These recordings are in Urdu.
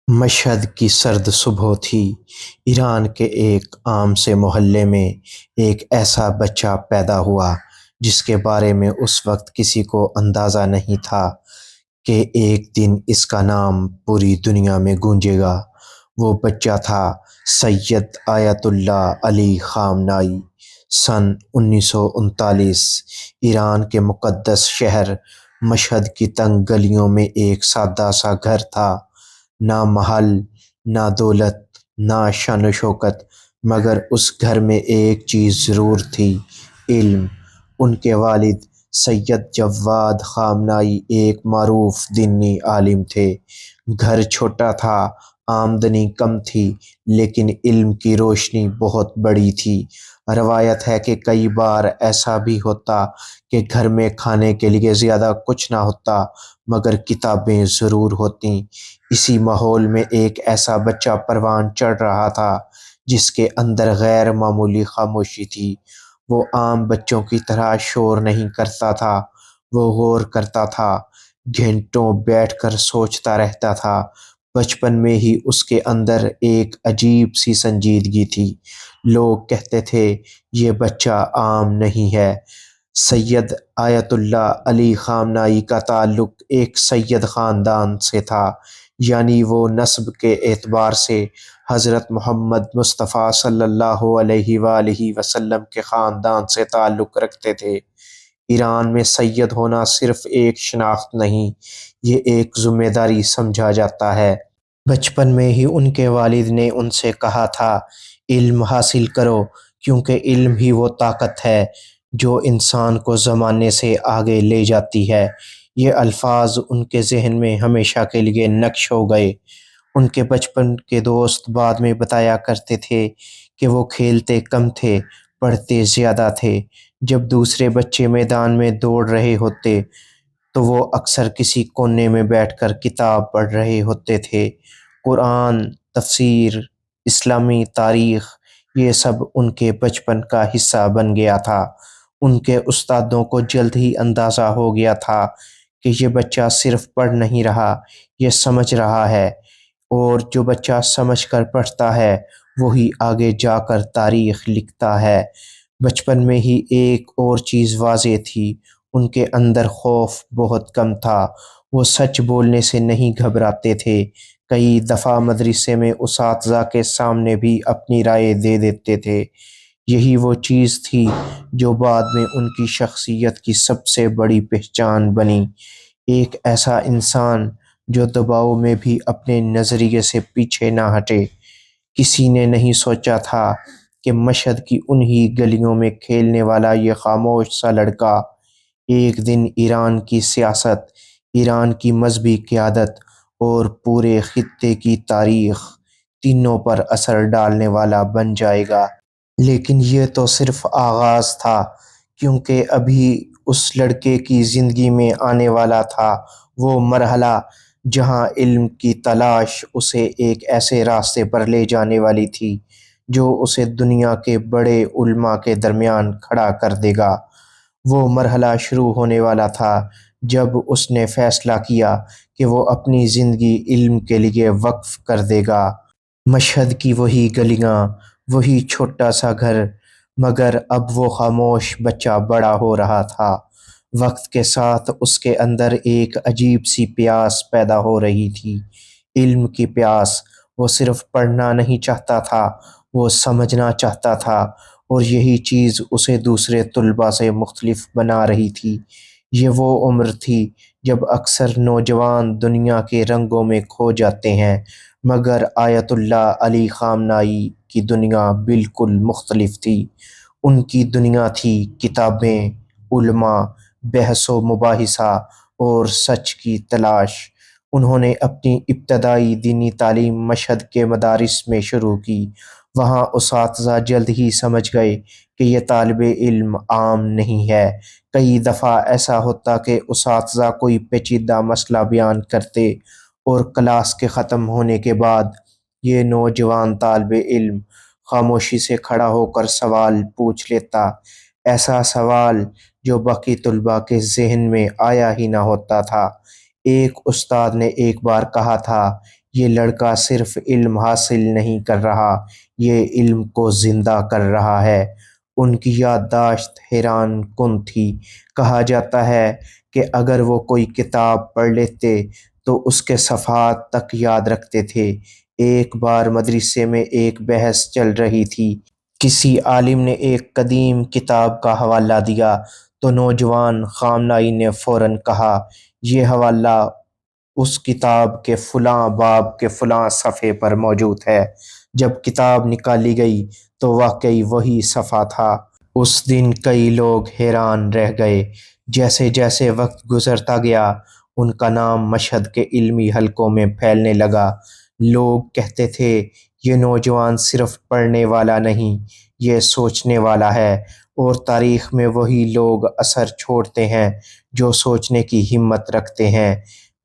مشہد کی سرد صبح تھی۔ ایران کے ایک عام سے محلے میں ایک ایسا بچہ پیدا ہوا جس کے بارے میں اس وقت کسی کو اندازہ نہیں تھا کہ ایک دن اس کا نام پوری دنیا میں گونجے گا۔ وہ بچہ تھا سید آیت اللہ علی خامنائی۔ سن 1939 ایران کے مقدس شہر مشہد کی تنگ گلیوں میں ایک سادہ سا گھر تھا۔ نہ محل، نہ دولت، نہ شان و شوکت، مگر اس گھر میں ایک چیز ضرور تھی: علم۔ ان کے والد سید جواد خامنائی ایک معروف دینی عالم تھے۔ گھر چھوٹا تھا، آمدنی کم تھی، لیکن علم کی روشنی بہت بڑی تھی۔ روایت ہے کہ کئی بار ایسا بھی ہوتا کہ گھر میں کھانے کے لیے زیادہ کچھ نہ ہوتا، مگر کتابیں ضرور ہوتیں۔ اسی ماحول میں ایک ایسا بچہ پروان چڑھ رہا تھا جس کے اندر غیر معمولی خاموشی تھی۔ وہ عام بچوں کی طرح شور نہیں کرتا تھا، وہ غور کرتا تھا، گھنٹوں بیٹھ کر سوچتا رہتا تھا۔ بچپن میں ہی اس کے اندر ایک عجیب سی سنجیدگی تھی۔ لوگ کہتے تھے یہ بچہ عام نہیں ہے۔ سید آیت اللہ علی خامنائی کا تعلق ایک سید خاندان سے تھا، یعنی وہ نسب کے اعتبار سے حضرت محمد مصطفیٰ صلی اللہ علیہ وآلہ وسلم کے خاندان سے تعلق رکھتے تھے۔ ایران میں سید ہونا صرف ایک شناخت نہیں، یہ ایک ذمہ داری سمجھا جاتا ہے۔ بچپن میں ہی ان کے والد نے ان سے کہا تھا، علم حاصل کرو، کیونکہ علم ہی وہ طاقت ہے جو انسان کو زمانے سے آگے لے جاتی ہے۔ یہ الفاظ ان کے ذہن میں ہمیشہ کے لیے نقش ہو گئے۔ ان کے بچپن کے دوست بعد میں بتایا کرتے تھے کہ وہ کھیلتے کم تھے، پڑھتے زیادہ تھے۔ جب دوسرے بچے میدان میں دوڑ رہے ہوتے تو وہ اکثر کسی کونے میں بیٹھ کر کتاب پڑھ رہے ہوتے تھے۔ قرآن، تفسیر، اسلامی تاریخ، یہ سب ان کے بچپن کا حصہ بن گیا تھا۔ ان کے استادوں کو جلد ہی اندازہ ہو گیا تھا کہ یہ بچہ صرف پڑھ نہیں رہا، یہ سمجھ رہا ہے، اور جو بچہ سمجھ کر پڑھتا ہے وہی آگے جا کر تاریخ لکھتا ہے۔ بچپن میں ہی ایک اور چیز واضح تھی، ان کے اندر خوف بہت کم تھا۔ وہ سچ بولنے سے نہیں گھبراتے تھے۔ کئی دفعہ مدرسے میں اساتذہ کے سامنے بھی اپنی رائے دے دیتے تھے۔ یہی وہ چیز تھی جو بعد میں ان کی شخصیت کی سب سے بڑی پہچان بنی۔ ایک ایسا انسان جو دباؤ میں بھی اپنے نظریے سے پیچھے نہ ہٹے۔ کسی نے نہیں سوچا تھا کہ مشہد کی انہی گلیوں میں کھیلنے والا یہ خاموش سا لڑکا ایک دن ایران کی سیاست، ایران کی مذہبی قیادت اور پورے خطے کی تاریخ تینوں پر اثر ڈالنے والا بن جائے گا۔ لیکن یہ تو صرف آغاز تھا، کیونکہ ابھی اس لڑکے کی زندگی میں آنے والا تھا وہ مرحلہ جہاں علم کی تلاش اسے ایک ایسے راستے پر لے جانے والی تھی جو اسے دنیا کے بڑے علماء کے درمیان کھڑا کر دے گا۔ وہ مرحلہ شروع ہونے والا تھا جب اس نے فیصلہ کیا کہ وہ اپنی زندگی علم کے لیے وقف کر دے گا۔ مشہد کی وہی گلیاں، وہی چھوٹا سا گھر، مگر اب وہ خاموش بچہ بڑا ہو رہا تھا۔ وقت کے ساتھ اس کے اندر ایک عجیب سی پیاس پیدا ہو رہی تھی، علم کی پیاس۔ وہ صرف پڑھنا نہیں چاہتا تھا، وہ سمجھنا چاہتا تھا، اور یہی چیز اسے دوسرے طلباء سے مختلف بنا رہی تھی۔ یہ وہ عمر تھی جب اکثر نوجوان دنیا کے رنگوں میں کھو جاتے ہیں، مگر آیت اللہ علی خامنائی کی دنیا بالکل مختلف تھی۔ ان کی دنیا تھی کتابیں، علماء، بحث و مباحثہ اور سچ کی تلاش۔ انہوں نے اپنی ابتدائی دینی تعلیم مشہد کے مدارس میں شروع کی۔ وہاں اساتذہ جلد ہی سمجھ گئے کہ یہ طالب علم عام نہیں ہے۔ کئی دفعہ ایسا ہوتا کہ اساتذہ کوئی پیچیدہ مسئلہ بیان کرتے اور کلاس کے ختم ہونے کے بعد یہ نوجوان طالب علم خاموشی سے کھڑا ہو کر سوال پوچھ لیتا، ایسا سوال جو باقی طلباء کے ذہن میں آیا ہی نہ ہوتا تھا۔ ایک استاد نے ایک بار کہا تھا، یہ لڑکا صرف علم حاصل نہیں کر رہا، یہ علم کو زندہ کر رہا ہے۔ ان کی یادداشت حیران کن تھی۔ کہا جاتا ہے کہ اگر وہ کوئی کتاب پڑھ لیتے تو اس کے صفحات تک یاد رکھتے تھے۔ ایک بار مدرسے میں ایک بحث چل رہی تھی۔ کسی عالم نے ایک قدیم کتاب کا حوالہ دیا تو نوجوان خامنائی نے فوراً کہا، یہ حوالہ اس کتاب کے فلاں باب کے فلاں صفحے پر موجود ہے۔ جب کتاب نکالی گئی تو واقعی وہی صفحہ تھا۔ اس دن کئی لوگ حیران رہ گئے۔ جیسے جیسے وقت گزرتا گیا، ان کا نام مشہد کے علمی حلقوں میں پھیلنے لگا۔ لوگ کہتے تھے، یہ نوجوان صرف پڑھنے والا نہیں، یہ سوچنے والا ہے، اور تاریخ میں وہی لوگ اثر چھوڑتے ہیں جو سوچنے کی ہمت رکھتے ہیں۔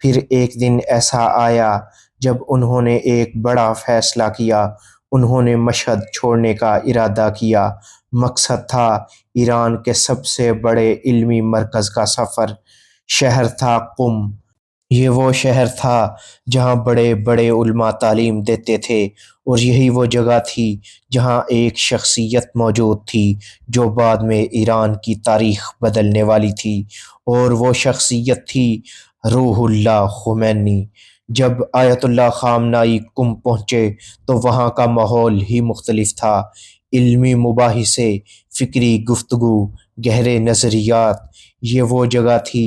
پھر ایک دن ایسا آیا جب انہوں نے ایک بڑا فیصلہ کیا۔ انہوں نے مشہد چھوڑنے کا ارادہ کیا۔ مقصد تھا ایران کے سب سے بڑے علمی مرکز کا سفر۔ شہر تھا قم۔ یہ وہ شہر تھا جہاں بڑے بڑے علماء تعلیم دیتے تھے، اور یہی وہ جگہ تھی جہاں ایک شخصیت موجود تھی جو بعد میں ایران کی تاریخ بدلنے والی تھی، اور وہ شخصیت تھی روح اللہ خمینی۔ جب آیت اللہ خامنائی قم پہنچے تو وہاں کا ماحول ہی مختلف تھا۔ علمی مباحثے، فکری گفتگو، گہرے نظریات، یہ وہ جگہ تھی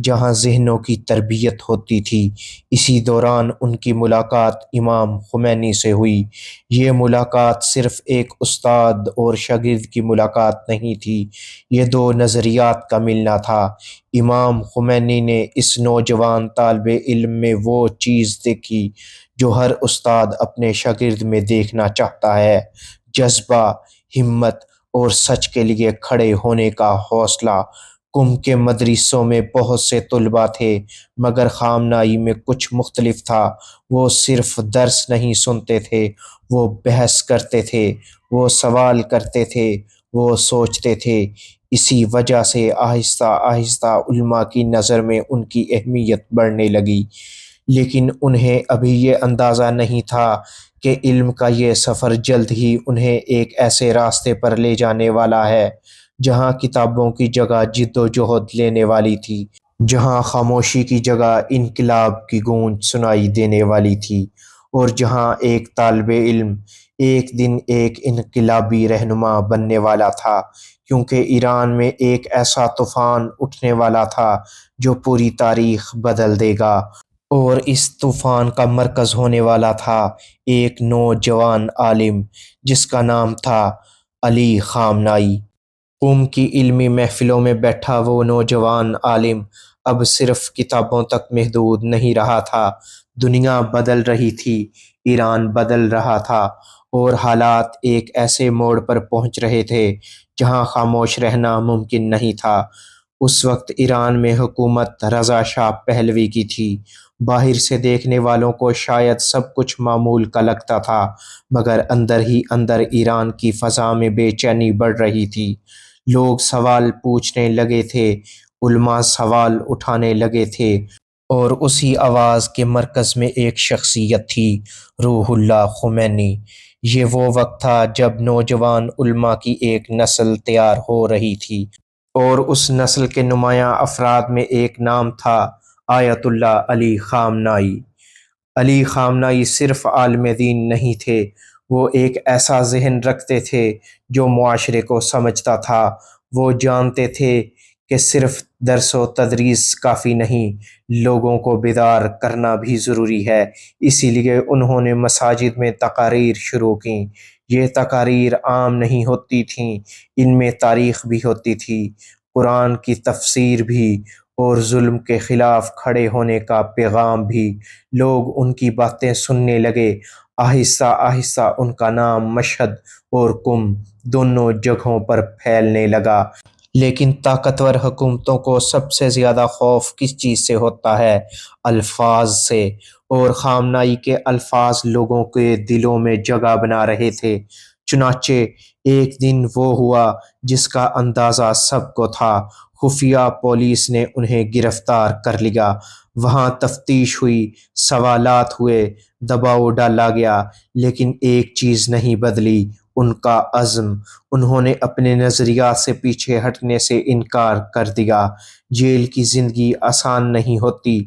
جہاں ذہنوں کی تربیت ہوتی تھی۔ اسی دوران ان کی ملاقات امام خمینی سے ہوئی۔ یہ ملاقات صرف ایک استاد اور شاگرد کی ملاقات نہیں تھی، یہ دو نظریات کا ملنا تھا۔ امام خمینی نے اس نوجوان طالب علم میں وہ چیز دیکھی جو ہر استاد اپنے شاگرد میں دیکھنا چاہتا ہے: جذبہ، ہمت اور سچ کے لیے کھڑے ہونے کا حوصلہ۔ قم کے مدرسوں میں بہت سے طلباء تھے، مگر خامنائی میں کچھ مختلف تھا۔ وہ صرف درس نہیں سنتے تھے، وہ بحث کرتے تھے، وہ سوال کرتے تھے، وہ سوچتے تھے۔ اسی وجہ سے آہستہ آہستہ علماء کی نظر میں ان کی اہمیت بڑھنے لگی۔ لیکن انہیں ابھی یہ اندازہ نہیں تھا کہ علم کا یہ سفر جلد ہی انہیں ایک ایسے راستے پر لے جانے والا ہے جہاں کتابوں کی جگہ جد و جہد لینے والی تھی، جہاں خاموشی کی جگہ انقلاب کی گونج سنائی دینے والی تھی، اور جہاں ایک طالب علم ایک دن ایک انقلابی رہنما بننے والا تھا، کیونکہ ایران میں ایک ایسا طوفان اٹھنے والا تھا جو پوری تاریخ بدل دے گا۔ اور اس طوفان کا مرکز ہونے والا تھا ایک نوجوان عالم جس کا نام تھا علی خامنائی۔ قم کی علمی محفلوں میں بیٹھا وہ نوجوان عالم اب صرف کتابوں تک محدود نہیں رہا تھا۔ دنیا بدل رہی تھی، ایران بدل رہا تھا، اور حالات ایک ایسے موڑ پر پہنچ رہے تھے جہاں خاموش رہنا ممکن نہیں تھا۔ اس وقت ایران میں حکومت رضا شاہ پہلوی کی تھی۔ باہر سے دیکھنے والوں کو شاید سب کچھ معمول کا لگتا تھا، مگر اندر ہی اندر ایران کی فضا میں بے چینی بڑھ رہی تھی۔ لوگ سوال پوچھنے لگے تھے، علماء سوال اٹھانے لگے تھے، اور اسی آواز کے مرکز میں ایک شخصیت تھی: روح اللہ خمینی۔ یہ وہ وقت تھا جب نوجوان علماء کی ایک نسل تیار ہو رہی تھی، اور اس نسل کے نمایاں افراد میں ایک نام تھا: آیت اللہ علی خامنائی۔ علی خامنائی صرف عالم دین نہیں تھے، وہ ایک ایسا ذہن رکھتے تھے جو معاشرے کو سمجھتا تھا۔ وہ جانتے تھے کہ صرف درس و تدریس کافی نہیں، لوگوں کو بیدار کرنا بھی ضروری ہے۔ اسی لیے انہوں نے مساجد میں تقاریر شروع کیں۔ یہ تقاریر عام نہیں ہوتی تھیں، ان میں تاریخ بھی ہوتی تھی، قرآن کی تفسیر بھی، اور ظلم کے خلاف کھڑے ہونے کا پیغام بھی۔ لوگ ان کی باتیں سننے لگے۔ آہستہ آہستہ ان کا نام مشہد اور قم دونوں جگہوں پر پھیلنے لگا۔ لیکن طاقتور حکومتوں کو سب سے زیادہ خوف کس چیز سے ہوتا ہے؟ الفاظ سے، اور خامنائی کے الفاظ لوگوں کے دلوں میں جگہ بنا رہے تھے۔ چنانچہ ایک دن وہ ہوا جس کا اندازہ سب کو تھا۔ خفیہ پولیس نے انہیں گرفتار کر لیا۔ وہاں تفتیش ہوئی، سوالات ہوئے، دباؤ ڈالا گیا، لیکن ایک چیز نہیں بدلی، ان کا عزم۔ انہوں نے اپنے نظریات سے پیچھے ہٹنے سے انکار کر دیا۔ جیل کی زندگی آسان نہیں ہوتی۔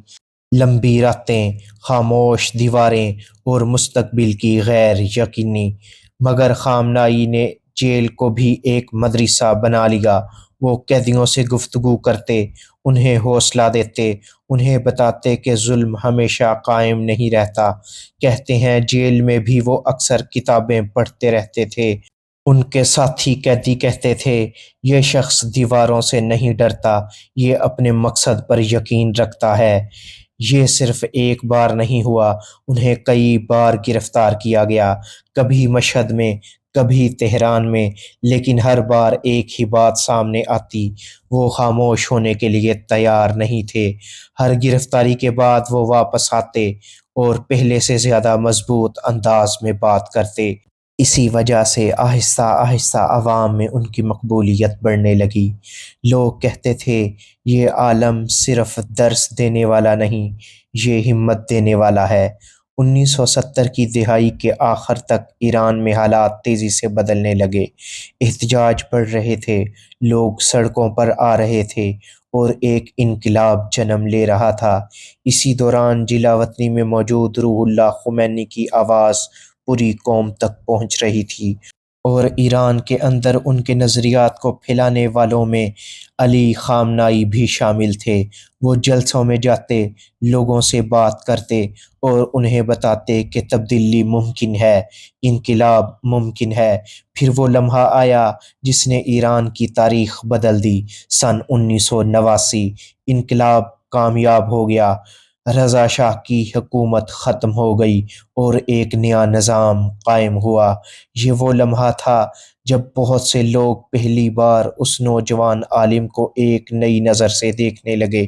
لمبی راتیں، خاموش دیواریں اور مستقبل کی غیر یقینی، مگر خامنائی نے جیل کو بھی ایک مدرسہ بنا لیا۔ وہ قیدیوں سے گفتگو کرتے، انہیں حوصلہ دیتے، انہیں بتاتے کہ ظلم ہمیشہ قائم نہیں رہتا۔ کہتے ہیں جیل میں بھی وہ اکثر کتابیں پڑھتے رہتے تھے۔ ان کے ساتھی قیدی کہتے تھے، یہ شخص دیواروں سے نہیں ڈرتا، یہ اپنے مقصد پر یقین رکھتا ہے۔ یہ صرف ایک بار نہیں ہوا، انہیں کئی بار گرفتار کیا گیا، کبھی مشہد میں، کبھی تہران میں، لیکن ہر بار ایک ہی بات سامنے آتی، وہ خاموش ہونے کے لیے تیار نہیں تھے۔ ہر گرفتاری کے بعد وہ واپس آتے اور پہلے سے زیادہ مضبوط انداز میں بات کرتے۔ اسی وجہ سے آہستہ آہستہ عوام میں ان کی مقبولیت بڑھنے لگی۔ لوگ کہتے تھے، یہ عالم صرف درس دینے والا نہیں، یہ ہمت دینے والا ہے۔ 1970 کی دہائی کے آخر تک ایران میں حالات تیزی سے بدلنے لگے۔ احتجاج بڑھ رہے تھے، لوگ سڑکوں پر آ رہے تھے اور ایک انقلاب جنم لے رہا تھا۔ اسی دوران جلاوطنی میں موجود روح اللہ خمینی کی آواز پوری قوم تک پہنچ رہی تھی، اور ایران کے اندر ان کے نظریات کو پھیلانے والوں میں علی خامنائی بھی شامل تھے۔ وہ جلسوں میں جاتے، لوگوں سے بات کرتے اور انہیں بتاتے کہ تبدیلی ممکن ہے، انقلاب ممکن ہے۔ پھر وہ لمحہ آیا جس نے ایران کی تاریخ بدل دی۔ سن 1989 انقلاب کامیاب ہو گیا، رضا شاہ کی حکومت ختم ہو گئی اور ایک نیا نظام قائم ہوا۔ یہ وہ لمحہ تھا جب بہت سے لوگ پہلی بار اس نوجوان عالم کو ایک نئی نظر سے دیکھنے لگے۔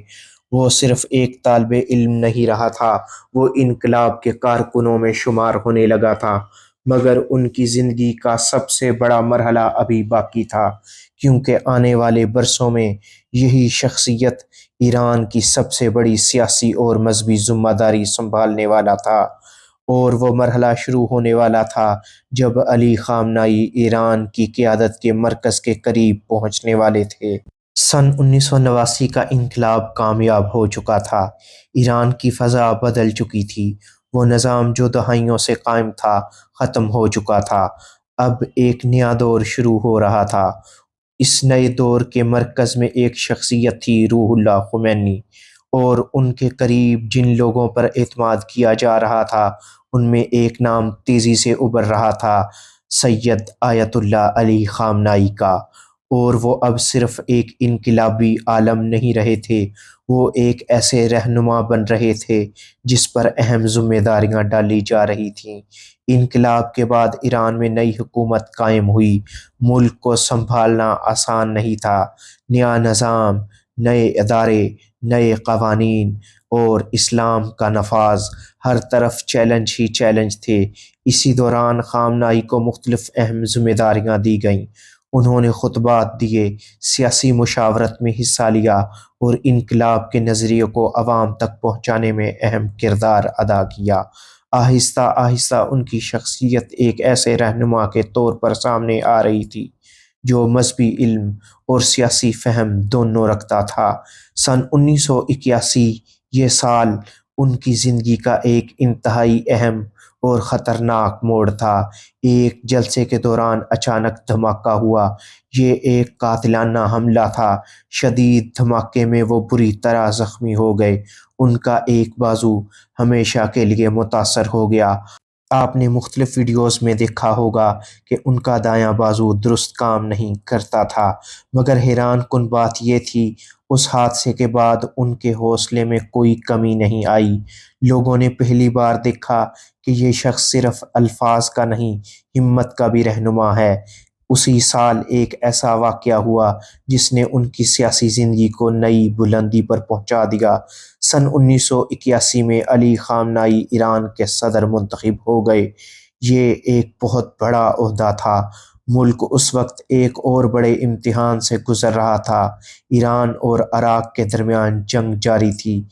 وہ صرف ایک طالب علم نہیں رہا تھا، وہ انقلاب کے کارکنوں میں شمار ہونے لگا تھا۔ مگر ان کی زندگی کا سب سے بڑا مرحلہ ابھی باقی تھا، کیونکہ آنے والے برسوں میں یہی شخصیت ایران کی سب سے بڑی سیاسی اور مذہبی ذمہ داری سنبھالنے والا تھا۔ اور وہ مرحلہ شروع ہونے والا تھا جب علی خامنائی ایران کی قیادت کے مرکز کے قریب پہنچنے والے تھے۔ سن 1989 کا انقلاب کامیاب ہو چکا تھا، ایران کی فضا بدل چکی تھی۔ وہ نظام جو دہائیوں سے قائم تھا ختم ہو چکا تھا، اب ایک نیا دور شروع ہو رہا تھا۔ اس نئے دور کے مرکز میں ایک شخصیت تھی، روح اللہ خمینی، اور ان کے قریب جن لوگوں پر اعتماد کیا جا رہا تھا ان میں ایک نام تیزی سے ابھر رہا تھا، سید آیت اللہ علی خامنائی کا۔ اور وہ اب صرف ایک انقلابی عالم نہیں رہے تھے، وہ ایک ایسے رہنما بن رہے تھے جس پر اہم ذمہ داریاں ڈالی جا رہی تھیں۔ انقلاب کے بعد ایران میں نئی حکومت قائم ہوئی۔ ملک کو سنبھالنا آسان نہیں تھا۔ نیا نظام، نئے ادارے، نئے قوانین اور اسلام کا نفاذ، ہر طرف چیلنج ہی چیلنج تھے۔ اسی دوران خامنائی کو مختلف اہم ذمہ داریاں دی گئیں۔ انہوں نے خطبات دیے، سیاسی مشاورت میں حصہ لیا اور انقلاب کے نظریے کو عوام تک پہنچانے میں اہم کردار ادا کیا۔ آہستہ آہستہ ان کی شخصیت ایک ایسے رہنما کے طور پر سامنے آ رہی تھی جو مذہبی علم اور سیاسی فہم دونوں رکھتا تھا۔ سن 1981 یہ سال ان کی زندگی کا ایک انتہائی اہم اور خطرناک موڑ تھا۔ ایک جلسے کے دوران اچانک دھماکہ ہوا۔ یہ ایک قاتلانہ حملہ تھا۔ شدید دھماکے میں وہ بری طرح زخمی ہو گئے۔ ان کا ایک بازو ہمیشہ کے لیے متاثر ہو گیا۔ آپ نے مختلف ویڈیوز میں دیکھا ہوگا کہ ان کا دایاں بازو درست کام نہیں کرتا تھا، مگر حیران کن بات یہ تھی، اس حادثے کے بعد ان کے حوصلے میں کوئی کمی نہیں آئی۔ لوگوں نے پہلی بار دیکھا کہ یہ شخص صرف الفاظ کا نہیں، ہمت کا بھی رہنما ہے۔ اسی سال ایک ایسا واقعہ ہوا جس نے ان کی سیاسی زندگی کو نئی بلندی پر پہنچا دیا۔ سن 1981 میں علی خامنائی ایران کے صدر منتخب ہو گئے۔ یہ ایک بہت بڑا عہدہ تھا۔ ملک اس وقت ایک اور بڑے امتحان سے گزر رہا تھا۔ ایران اور عراق کے درمیان جنگ جاری تھی۔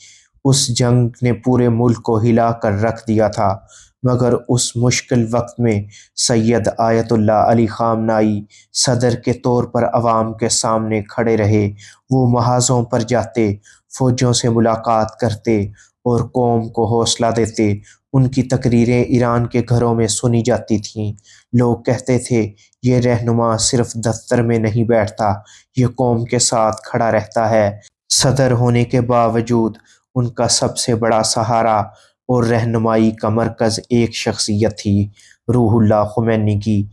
اس جنگ نے پورے ملک کو ہلا کر رکھ دیا تھا، مگر اس مشکل وقت میں سید آیت اللہ علی خامنائی صدر کے طور پر عوام کے سامنے کھڑے رہے۔ وہ محاذوں پر جاتے، فوجوں سے ملاقات کرتے اور قوم کو حوصلہ دیتے۔ ان کی تقریریں ایران کے گھروں میں سنی جاتی تھیں۔ لوگ کہتے تھے، یہ رہنما صرف دفتر میں نہیں بیٹھتا، یہ قوم کے ساتھ کھڑا رہتا ہے۔ صدر ہونے کے باوجود ان کا سب سے بڑا سہارا اور رہنمائی کا مرکز ایک شخصیت تھی، روح اللہ خمینی کی۔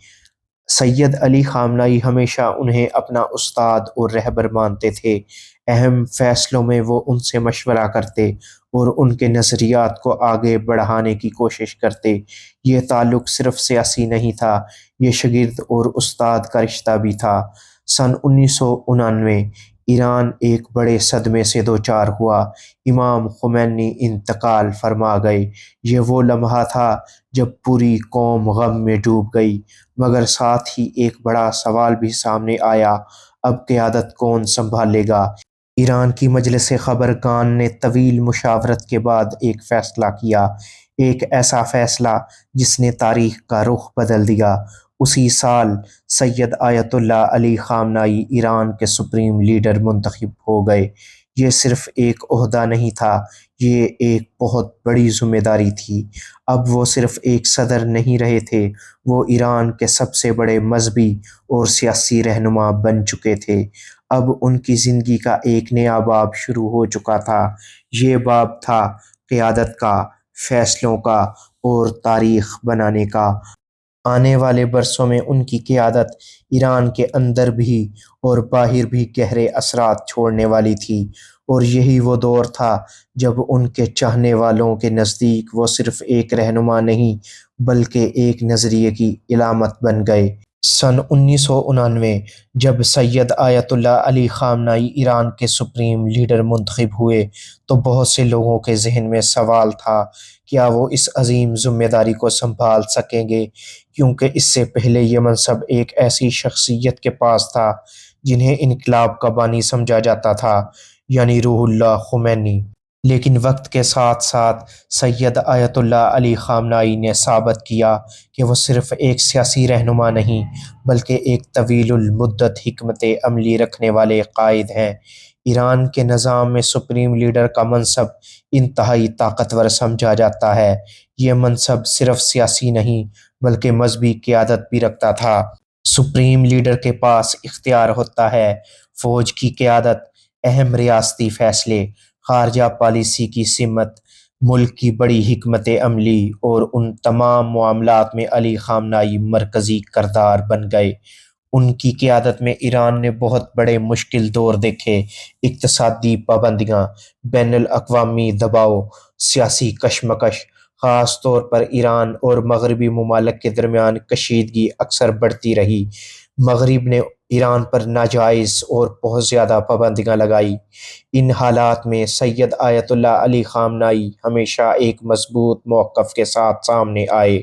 سید علی خامنائی ہمیشہ انہیں اپنا استاد اور رہبر مانتے تھے۔ اہم فیصلوں میں وہ ان سے مشورہ کرتے اور ان کے نظریات کو آگے بڑھانے کی کوشش کرتے۔ یہ تعلق صرف سیاسی نہیں تھا، یہ شاگرد اور استاد کا رشتہ بھی تھا۔ سن 1999 ایران ایک بڑے صدمے سے دوچار ہوا۔ امام خمینی انتقال فرما گئے۔ یہ وہ لمحہ تھا جب پوری قوم غم میں ڈوب گئی، مگر ساتھ ہی ایک بڑا سوال بھی سامنے آیا، اب قیادت کون سنبھالے گا؟ ایران کی مجلس خبرگان نے طویل مشاورت کے بعد ایک فیصلہ کیا، ایک ایسا فیصلہ جس نے تاریخ کا رخ بدل دیا۔ اسی سال سید آیت اللہ علی خامنائی ایران کے سپریم لیڈر منتخب ہو گئے۔ یہ صرف ایک عہدہ نہیں تھا، یہ ایک بہت بڑی ذمہ داری تھی۔ اب وہ صرف ایک صدر نہیں رہے تھے، وہ ایران کے سب سے بڑے مذہبی اور سیاسی رہنما بن چکے تھے۔ اب ان کی زندگی کا ایک نیا باب شروع ہو چکا تھا۔ یہ باب تھا قیادت کا، فیصلوں کا اور تاریخ بنانے کا۔ آنے والے برسوں میں ان کی قیادت ایران کے اندر بھی اور باہر بھی گہرے اثرات چھوڑنے والی تھی، اور یہی وہ دور تھا جب ان کے چاہنے والوں کے نزدیک وہ صرف ایک رہنما نہیں بلکہ ایک نظریے کی علامت بن گئے۔ سن 1999 جب سید آیت اللہ علی خامنائی ایران کے سپریم لیڈر منتخب ہوئے تو بہت سے لوگوں کے ذہن میں سوال تھا، کیا وہ اس عظیم ذمہ داری کو سنبھال سکیں گے؟ کیونکہ اس سے پہلے یہ منصب ایک ایسی شخصیت کے پاس تھا جنہیں انقلاب کا بانی سمجھا جاتا تھا، یعنی روح اللہ خمینی۔ لیکن وقت کے ساتھ ساتھ سید آیت اللہ علی خامنائی نے ثابت کیا کہ وہ صرف ایک سیاسی رہنما نہیں بلکہ ایک طویل المدت حکمت عملی رکھنے والے قائد ہیں۔ ایران کے نظام میں سپریم لیڈر کا منصب انتہائی طاقتور سمجھا جاتا ہے۔ یہ منصب صرف سیاسی نہیں بلکہ مذہبی قیادت بھی رکھتا تھا۔ سپریم لیڈر کے پاس اختیار ہوتا ہے، فوج کی قیادت، اہم ریاستی فیصلے، خارجہ پالیسی کی سمت، ملک کی بڑی حکمت عملی، اور ان تمام معاملات میں علی خامنائی مرکزی کردار بن گئے۔ ان کی قیادت میں ایران نے بہت بڑے مشکل دور دیکھے، اقتصادی پابندیاں، بین الاقوامی دباؤ، سیاسی کشمکش، خاص طور پر ایران اور مغربی ممالک کے درمیان کشیدگی اکثر بڑھتی رہی۔ مغرب نے ایران پر ناجائز اور بہت زیادہ پابندیاں لگائی۔ ان حالات میں سید آیت اللہ علی خامنائی ہمیشہ ایک مضبوط موقف کے ساتھ سامنے آئے۔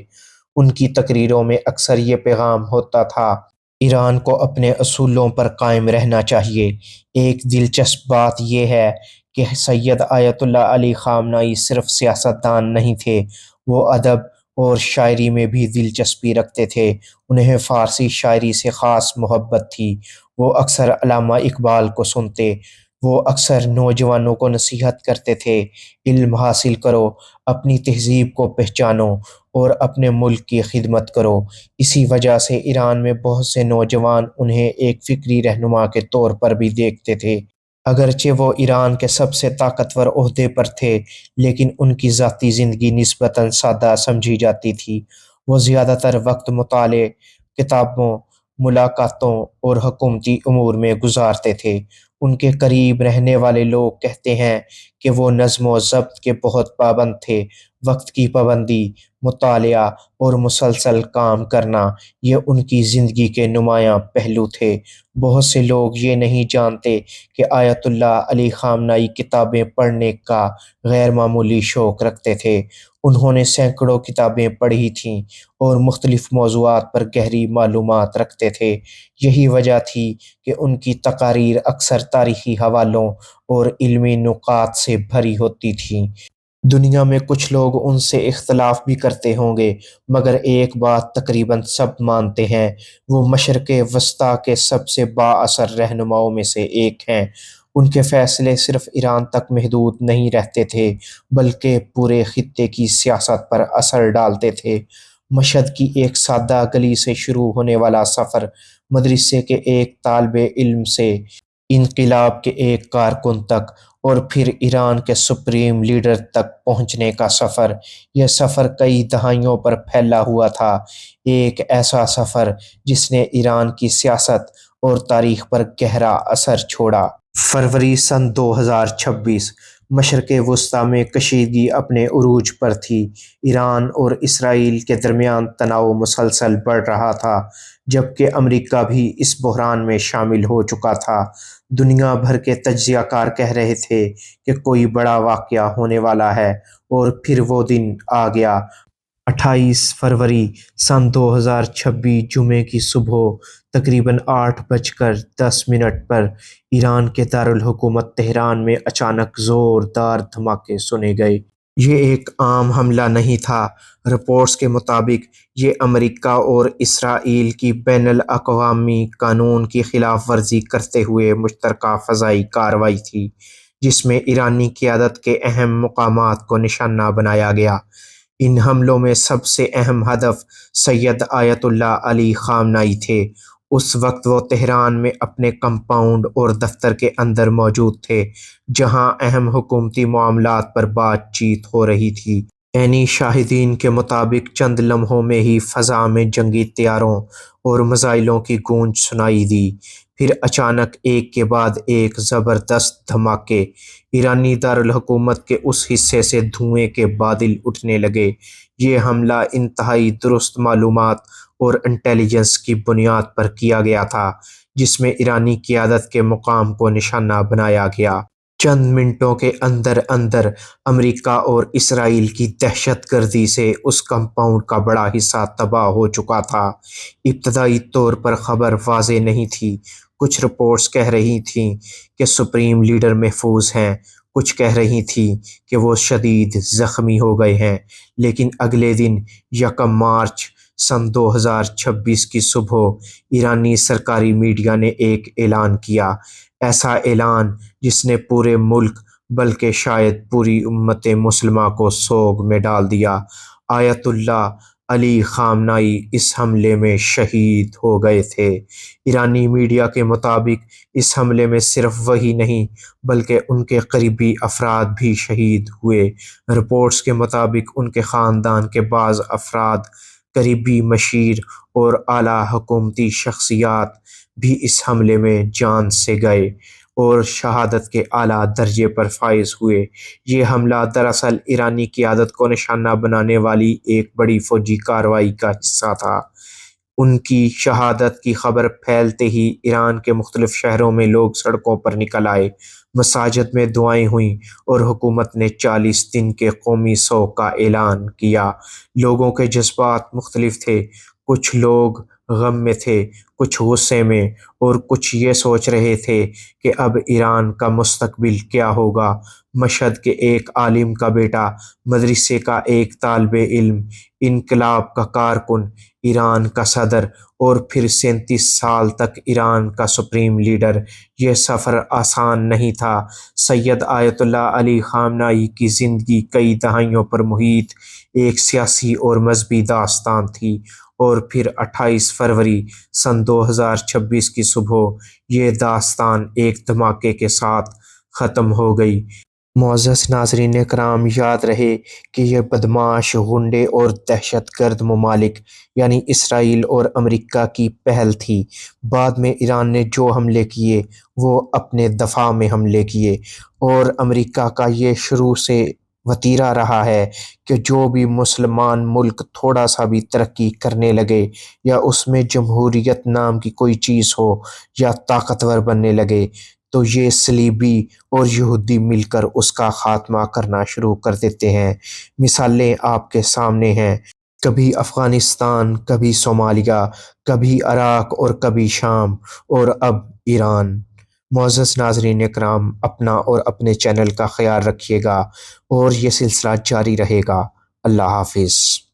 ان کی تقریروں میں اکثر یہ پیغام ہوتا تھا، ایران کو اپنے اصولوں پر قائم رہنا چاہیے۔ ایک دلچسپ بات یہ ہے کہ سید آیت اللہ علی خامنائی صرف سیاستدان نہیں تھے، وہ ادب اور شاعری میں بھی دلچسپی رکھتے تھے۔ انہیں فارسی شاعری سے خاص محبت تھی۔ وہ اکثر علامہ اقبال کو سنتے۔ وہ اکثر نوجوانوں کو نصیحت کرتے تھے، علم حاصل کرو، اپنی تہذیب کو پہچانو اور اپنے ملک کی خدمت کرو۔ اسی وجہ سے ایران میں بہت سے نوجوان انہیں ایک فکری رہنما کے طور پر بھی دیکھتے تھے۔ اگرچہ وہ ایران کے سب سے طاقتور عہدے پر تھے، لیکن ان کی ذاتی زندگی نسبتاً سادہ سمجھی جاتی تھی۔ وہ زیادہ تر وقت مطالعے، کتابوں، ملاقاتوں اور حکومتی امور میں گزارتے تھے۔ ان کے قریب رہنے والے لوگ کہتے ہیں کہ وہ نظم و ضبط کے بہت پابند تھے۔ وقت کی پابندی، مطالعہ اور مسلسل کام کرنا یہ ان کی زندگی کے نمایاں پہلو تھے۔ بہت سے لوگ یہ نہیں جانتے کہ آیت اللہ علی خامنہ ای کتابیں پڑھنے کا غیر معمولی شوق رکھتے تھے۔ انہوں نے سینکڑوں کتابیں پڑھی تھیں اور مختلف موضوعات پر گہری معلومات رکھتے تھے۔ یہی وجہ تھی کہ ان کی تقاریر اکثر تاریخی حوالوں اور علمی نکات سے بھری ہوتی تھیں۔ دنیا میں کچھ لوگ ان سے اختلاف بھی کرتے ہوں گے، مگر ایک بات تقریباً سب مانتے ہیں، وہ مشرق وسطیٰ کے سب سے با اثر رہنماؤں میں سے ایک ہیں۔ ان کے فیصلے صرف ایران تک محدود نہیں رہتے تھے، بلکہ پورے خطے کی سیاست پر اثر ڈالتے تھے۔ مشہد کی ایک سادہ گلی سے شروع ہونے والا سفر، مدرسے کے ایک طالب علم سے انقلاب کے ایک کارکن تک، اور پھر ایران کے سپریم لیڈر تک پہنچنے کا سفر، یہ سفر کئی دہائیوں پر پھیلا ہوا تھا۔ ایک ایسا سفر جس نے ایران کی سیاست اور تاریخ پر گہرا اثر چھوڑا۔ فروری سن 2026 مشرق وسطیٰ میں کشیدگی اپنے عروج پر تھی۔ ایران اور اسرائیل کے درمیان تناؤ مسلسل بڑھ رہا تھا، جبکہ امریکہ بھی اس بحران میں شامل ہو چکا تھا۔ دنیا بھر کے تجزیہ کار کہہ رہے تھے کہ کوئی بڑا واقعہ ہونے والا ہے، اور پھر وہ دن آ گیا۔ 28 فروری سن 2026 جمعے کی صبح تقریباً 8:10 پر ایران کے دارالحکومت تہران میں اچانک زوردار دھماکے سنے گئے۔ یہ ایک عام حملہ نہیں تھا۔ رپورٹس کے مطابق یہ امریکہ اور اسرائیل کی بین الاقوامی قانون کی خلاف ورزی کرتے ہوئے مشترکہ فضائی کارروائی تھی، جس میں ایرانی قیادت کے اہم مقامات کو نشانہ بنایا گیا۔ ان حملوں میں سب سے اہم ہدف سید آیت اللہ علی خامنہ ای تھے۔ اس وقت وہ تہران میں اپنے کمپاؤنڈ اور دفتر کے اندر موجود تھے، جہاں اہم حکومتی معاملات پر بات چیت ہو رہی تھی۔ عینی شاہدین کے مطابق چند لمحوں میں ہی فضا میں جنگی طیاروں اور میزائلوں کی گونج سنائی دی۔ پھر اچانک ایک کے بعد ایک زبردست دھماکے، ایرانی دارالحکومت کے اس حصے سے دھوئیں کے بادل اٹھنے لگے۔ یہ حملہ انتہائی درست معلومات اور انٹیلیجنس کی بنیاد پر کیا گیا تھا، جس میں ایرانی قیادت کے مقام کو نشانہ بنایا گیا۔ چند منٹوں کے اندر اندر امریکہ اور اسرائیل کی دہشت گردی سے اس کمپاؤنڈ کا بڑا حصہ تباہ ہو چکا تھا۔ ابتدائی طور پر خبر واضح نہیں تھی۔ کچھ رپورٹس کہہ رہی تھیں کہ سپریم لیڈر محفوظ ہیں، کچھ کہہ رہی تھیں کہ وہ شدید زخمی ہو گئے ہیں، لیکن اگلے دن یکم مارچ سن 2026 کی صبح ایرانی سرکاری میڈیا نے ایک اعلان کیا، ایسا اعلان جس نے پورے ملک بلکہ شاید پوری امت مسلمہ کو سوگ میں ڈال دیا۔ آیت اللہ علی خامنہ ای اس حملے میں شہید ہو گئے تھے۔ ایرانی میڈیا کے مطابق اس حملے میں صرف وہی نہیں بلکہ ان کے قریبی افراد بھی شہید ہوئے۔ رپورٹس کے مطابق ان کے خاندان کے بعض افراد، قریبی مشیر اور اعلیٰ حکومتی شخصیات بھی اس حملے میں جان سے گئے اور شہادت کے اعلیٰ درجے پر فائز ہوئے۔ یہ حملہ دراصل ایرانی قیادت کو نشانہ بنانے والی ایک بڑی فوجی کارروائی کا حصہ تھا۔ ان کی شہادت کی خبر پھیلتے ہی ایران کے مختلف شہروں میں لوگ سڑکوں پر نکل آئے، مساجد میں دعائیں ہوئیں اور حکومت نے 40 دن کے قومی سوگ کا اعلان کیا۔ لوگوں کے جذبات مختلف تھے، کچھ لوگ غم میں تھے، کچھ غصے میں، اور کچھ یہ سوچ رہے تھے کہ اب ایران کا مستقبل کیا ہوگا۔ مشہد کے ایک عالم کا بیٹا، مدرسے کا ایک طالب علم، انقلاب کا کارکن، ایران کا صدر، اور پھر 37 سال تک ایران کا سپریم لیڈر۔ یہ سفر آسان نہیں تھا۔ سید آیت اللہ علی خامنہ ای کی زندگی کئی دہائیوں پر محیط ایک سیاسی اور مذہبی داستان تھی، اور پھر 28 فروری سن 2026 کی صبح یہ داستان ایک دھماکے کے ساتھ ختم ہو گئی۔ معزز ناظرین کرام، یاد رہے کہ یہ بدمعاش، غنڈے اور دہشت گرد ممالک یعنی اسرائیل اور امریکہ کی پہل تھی۔ بعد میں ایران نے جو حملے کیے وہ اپنے دفاع میں حملے کیے، اور امریکہ کا یہ شروع سے وتیرہ رہا ہے کہ جو بھی مسلمان ملک تھوڑا سا بھی ترقی کرنے لگے یا اس میں جمہوریت نام کی کوئی چیز ہو یا طاقتور بننے لگے تو یہ صلیبی اور یہودی مل کر اس کا خاتمہ کرنا شروع کر دیتے ہیں۔ مثالیں آپ کے سامنے ہیں، کبھی افغانستان، کبھی صومالیہ، کبھی عراق اور کبھی شام اور اب ایران۔ معزز ناظرین اکرام، اپنا اور اپنے چینل کا خیال رکھیے گا اور یہ سلسلہ جاری رہے گا۔ اللہ حافظ۔